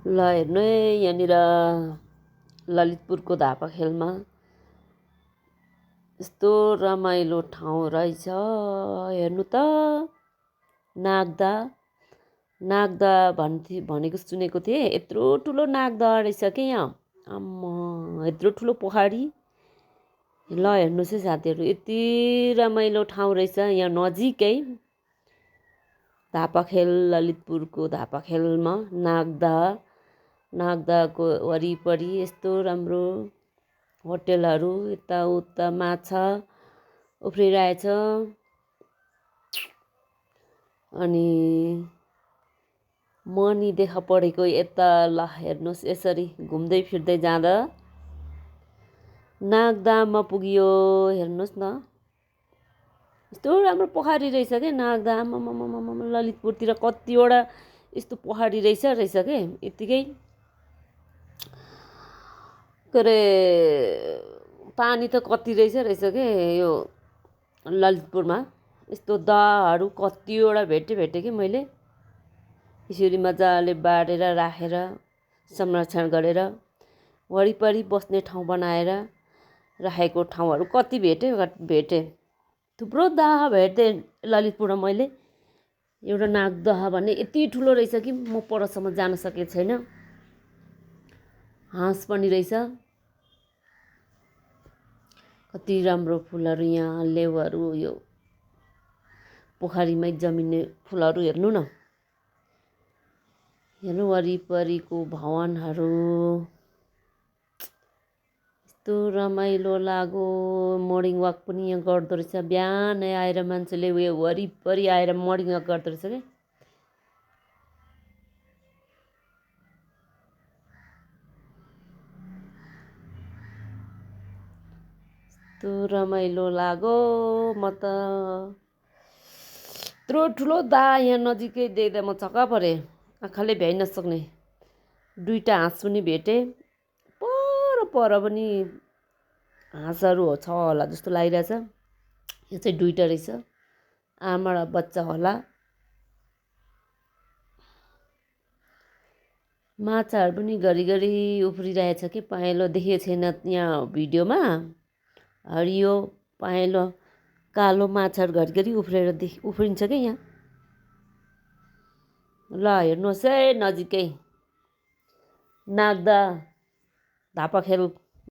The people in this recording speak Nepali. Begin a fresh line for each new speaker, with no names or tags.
ल हेर्नु है यहाँनिर ललितपुरको धापाखेलमा यस्तो रमाइलो ठाउँ रहेछ। हेर्नु त नागदा नागदा भनेको सुनेको थिएँ। यत्रो ठुलो नागदा रहेछ कि यहाँ। आम्मा यत्रो ठुलो पहाडी। ल हेर्नुहोस् है साथीहरू, यति रमाइलो ठाउँ रहेछ यहाँ नजिकै धापाखेल। ललितपुरको धापाखेलमा नागदाको वरिपरि यस्तो राम्रो होटेलहरू, यताउता माछा उफ्रिरहेछ। अनि मनी देखा परेको यता ल हेर्नुहोस्, यसरी घुम्दै फिर्दै जाँदा नागदामा पुगियो। हेर्नुहोस् न यस्तो राम्रो पहाडी रहेछ क्या नागदामा। ललितपुरतिर कतिवटा यस्तो पहाडी रहेछ के यत्तिकै के अरे पानी त कति रहेछ के यो ललितपुरमा। यस्तो दाहरू कतिवटा भेटेँ कि मैले। यसरी मजाले बारेर राखेर संरक्षण गरेर वरिपरि बस्ने ठाउँ बनाएर राखेको ठाउँहरू कति भेटेँ। थुप्रो दाह भेटेँ ललितपुरमा मैले। एउटा नागदह भन्ने यति ठुलो रहेछ कि म परसम्म जान सकेको छैन। हाँस पनि रहेछ। कति राम्रो फुलहरू यहाँ, लेउहरू, यो पोखरीमै जमिने फुलहरू हेर्नु न। हेर्नु वरिपरिको भवनहरू यस्तो रमाइलो लाग्यो। मर्निङ वाक पनि यहाँ गर्दो रहेछ। बिहानै आएर मान्छेले उयो वरिपरि आएर मर्निङ वाक गर्दो रहेछ क्या। यस्तो रमाइलो लाग्यो। म त यत्रो ठुलो दा यहाँ नजिकै देख्दा म छक्क परेँ। आँखाले भ्याइ नसक्ने दुईवटा हाँस पनि भेटेँ। पर पनि हाँसहरू छ होला जस्तो लागिरहेछ। यो चाहिँ दुईवटा रहेछ, आमा र बच्चा होला। माछाहरू पनि घरिघरि उफ्रिरहेछ कि पहेँलो देखेको छैन यहाँ भिडियोमा। हरियो पहेँलो कालो माछाहरू घरिघरि उफ्रिन्छ कि यहाँ। ल हेर्नुहोस् है नजिकै नागदा धापाखेल